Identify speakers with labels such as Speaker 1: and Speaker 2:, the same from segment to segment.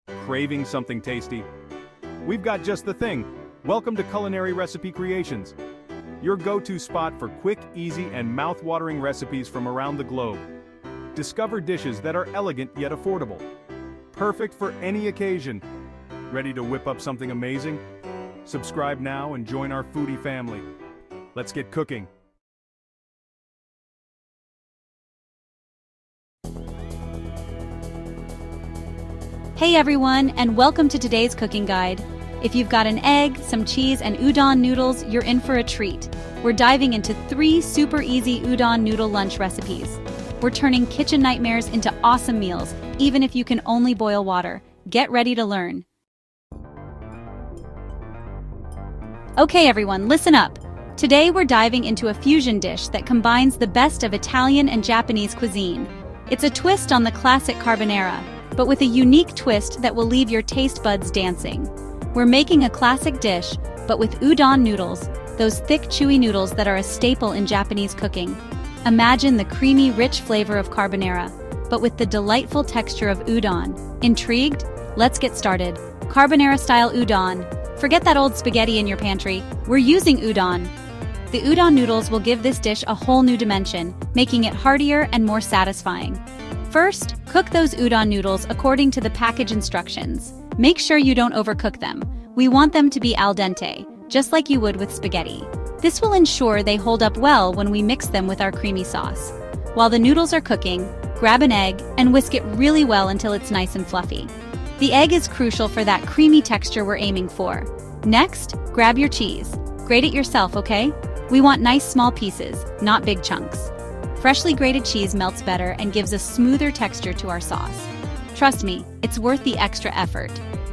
Speaker 1: Craving something tasty? We've got just the thing. Welcome to Culinary Recipe Creations, your go-to spot for quick, easy, and mouth-watering recipes from around the globe. Discover dishes that are elegant yet affordable. Perfect for any occasion. Ready to whip up something amazing? Subscribe now and join our foodie family. Let's get cooking.
Speaker 2: Hey everyone, and welcome to today's cooking guide. If you've got an egg, some cheese, and udon noodles, you're in for a treat. We're diving into 3 super easy udon noodle lunch recipes. We're turning kitchen nightmares into awesome meals, even if you can only boil water. Get ready to learn. Okay everyone, listen up. Today we're diving into a fusion dish that combines the best of Italian and Japanese cuisine. It's a twist on the classic carbonara, but with a unique twist that will leave your taste buds dancing. We're making a classic dish, but with udon noodles, those thick, chewy noodles that are a staple in Japanese cooking. Imagine the creamy, rich flavor of carbonara, but with the delightful texture of udon. Intrigued? Let's get started. Carbonara-style udon. Forget that old spaghetti in your pantry. We're using udon. The udon noodles will give this dish a whole new dimension, making it heartier and more satisfying. First, cook those udon noodles according to the package instructions. Make sure you don't overcook them. We want them to be al dente, just like you would with spaghetti. This will ensure they hold up well when we mix them with our creamy sauce. While the noodles are cooking, grab an egg and whisk it really well until it's nice and fluffy. The egg is crucial for that creamy texture we're aiming for. Next, grab your cheese. Grate it yourself, okay? We want nice small pieces, not big chunks. Freshly grated cheese melts better and gives a smoother texture to our sauce. Trust me, it's worth the extra effort.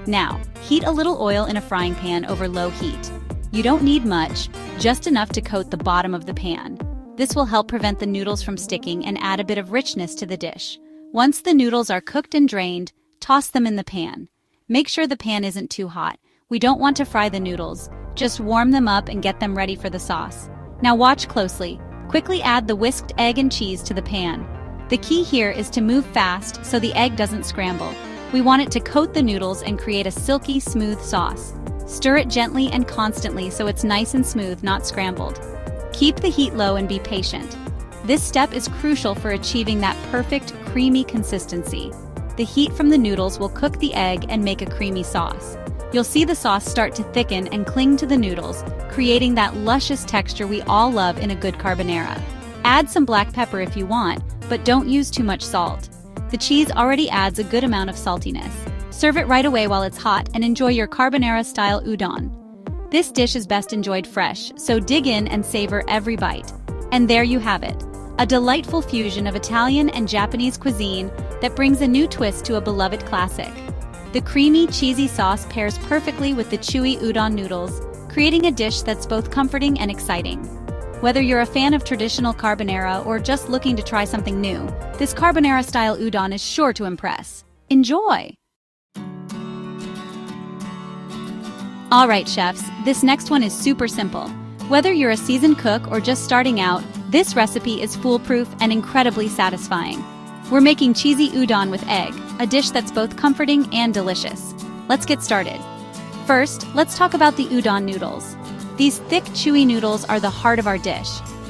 Speaker 2: Now, heat a little oil in a frying pan over low heat. You don't need much, just enough to coat the bottom of the pan. This will help prevent the noodles from sticking and add a bit of richness to the dish. Once the noodles are cooked and drained, toss them in the pan. Make sure the pan isn't too hot. We don't want to fry the noodles, just warm them up and get them ready for the sauce. Now watch closely. Quickly add the whisked egg and cheese to the pan. The key here is to move fast so the egg doesn't scramble. We want it to coat the noodles and create a silky, smooth sauce. Stir it gently and constantly so it's nice and smooth, not scrambled. Keep the heat low and be patient. This step is crucial for achieving that perfect, creamy consistency. The heat from the noodles will cook the egg and make a creamy sauce. You'll see the sauce start to thicken and cling to the noodles, creating that luscious texture we all love in a good carbonara. Add some black pepper if you want, but don't use too much salt. The cheese already adds a good amount of saltiness. Serve it right away while it's hot and enjoy your carbonara-style udon. This dish is best enjoyed fresh, so dig in and savor every bite. And there you have it, a delightful fusion of Italian and Japanese cuisine that brings a new twist to a beloved classic. The creamy, cheesy sauce pairs perfectly with the chewy udon noodles, creating a dish that's both comforting and exciting. Whether you're a fan of traditional carbonara or just looking to try something new, this carbonara-style udon is sure to impress. Enjoy! Alright chefs, this next one is super simple. Whether you're a seasoned cook or just starting out, this recipe is foolproof and incredibly satisfying. We're making cheesy udon with egg, a dish that's both comforting and delicious. Let's get started. First, let's talk about the udon noodles. These thick, chewy noodles are the heart of our dish.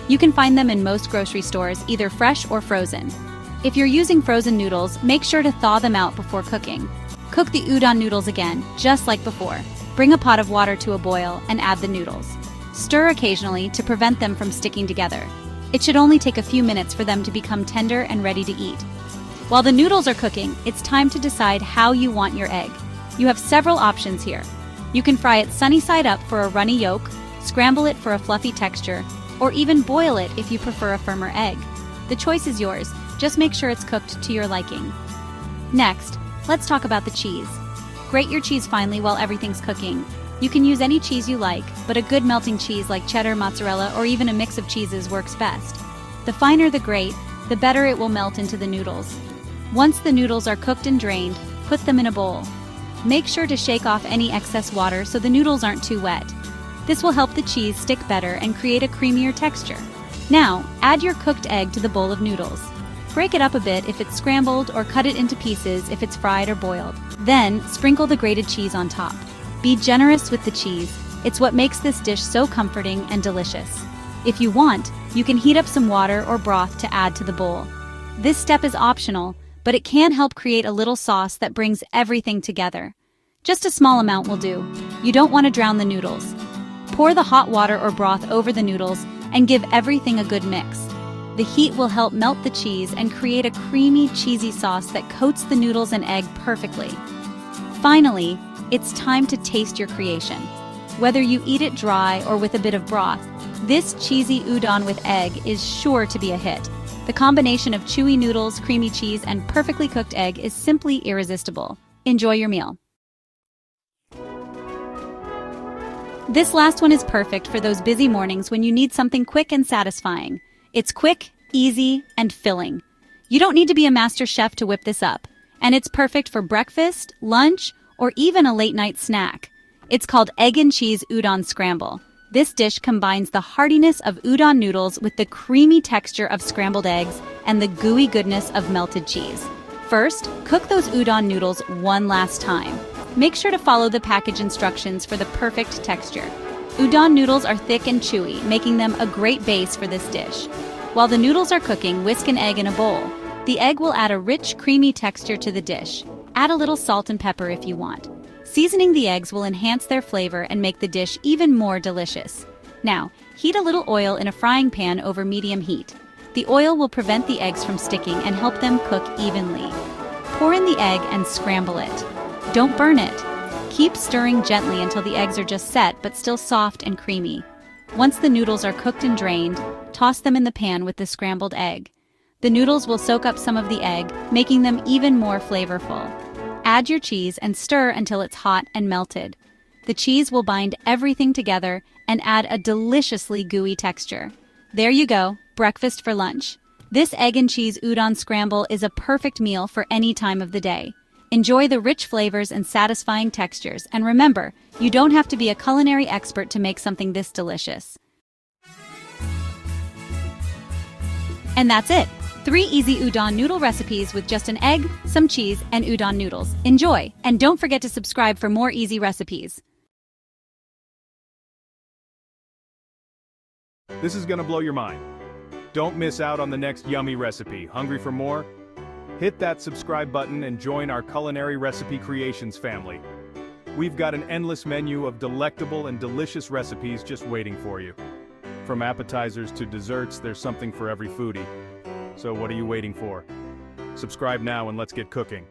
Speaker 2: You can find them in most grocery stores, either fresh or frozen. If you're using frozen noodles, make sure to thaw them out before cooking. Cook the udon noodles again, just like before. Bring a pot of water to a boil and add the noodles. Stir occasionally to prevent them from sticking together. It should only take a few minutes for them to become tender and ready to eat. While the noodles are cooking, it's time to decide how you want your egg. You have several options here. You can fry it sunny side up for a runny yolk, scramble it for a fluffy texture, or even boil it if you prefer a firmer egg. The choice is yours, just make sure it's cooked to your liking. Next, let's talk about the cheese. Grate your cheese finely while everything's cooking. You can use any cheese you like, but a good melting cheese like cheddar, mozzarella, or even a mix of cheeses works best. The finer the grate, the better it will melt into the noodles. Once the noodles are cooked and drained, put them in a bowl. Make sure to shake off any excess water so the noodles aren't too wet. This will help the cheese stick better and create a creamier texture. Now, add your cooked egg to the bowl of noodles. Break it up a bit if it's scrambled or cut it into pieces if it's fried or boiled. Then, sprinkle the grated cheese on top. Be generous with the cheese. It's what makes this dish so comforting and delicious. If you want, you can heat up some water or broth to add to the bowl. This step is optional, but it can help create a little sauce that brings everything together. Just a small amount will do. You don't want to drown the noodles. Pour the hot water or broth over the noodles and give everything a good mix. The heat will help melt the cheese and create a creamy, cheesy sauce that coats the noodles and egg perfectly. Finally, it's time to taste your creation. Whether you eat it dry or with a bit of broth, this cheesy udon with egg is sure to be a hit. The combination of chewy noodles, creamy cheese, and perfectly cooked egg is simply irresistible. Enjoy your meal. This last one is perfect for those busy mornings when you need something quick and satisfying. It's quick, easy, and filling. You don't need to be a master chef to whip this up, and it's perfect for breakfast, lunch, or even a late-night snack. It's called Egg and Cheese Udon Scramble. This dish combines the heartiness of udon noodles with the creamy texture of scrambled eggs and the gooey goodness of melted cheese. First, cook those udon noodles one last time. Make sure to follow the package instructions for the perfect texture. Udon noodles are thick and chewy, making them a great base for this dish. While the noodles are cooking, whisk an egg in a bowl. The egg will add a rich, creamy texture to the dish. Add a little salt and pepper if you want. Seasoning the eggs will enhance their flavor and make the dish even more delicious. Now, heat a little oil in a frying pan over medium heat. The oil will prevent the eggs from sticking and help them cook evenly. Pour in the egg and scramble it. Don't burn it. Keep stirring gently until the eggs are just set but still soft and creamy. Once the noodles are cooked and drained, toss them in the pan with the scrambled egg. The noodles will soak up some of the egg, making them even more flavorful. Add your cheese and stir until it's hot and melted. The cheese will bind everything together and add a deliciously gooey texture. There you go, breakfast for lunch. This egg and cheese udon scramble is a perfect meal for any time of the day. Enjoy the rich flavors and satisfying textures, and remember, you don't have to be a culinary expert to make something this delicious. And that's it! 3 easy udon noodle recipes with just an egg, some cheese, and udon noodles. Enjoy! And don't forget to subscribe for more easy recipes.
Speaker 1: This is gonna blow your mind. Don't miss out on the next yummy recipe. Hungry for more? Hit that subscribe button and join our Culinary Recipe Creations family. We've got an endless menu of delectable and delicious recipes just waiting for you. From appetizers to desserts, there's something for every foodie. So what are you waiting for? Subscribe now and let's get cooking.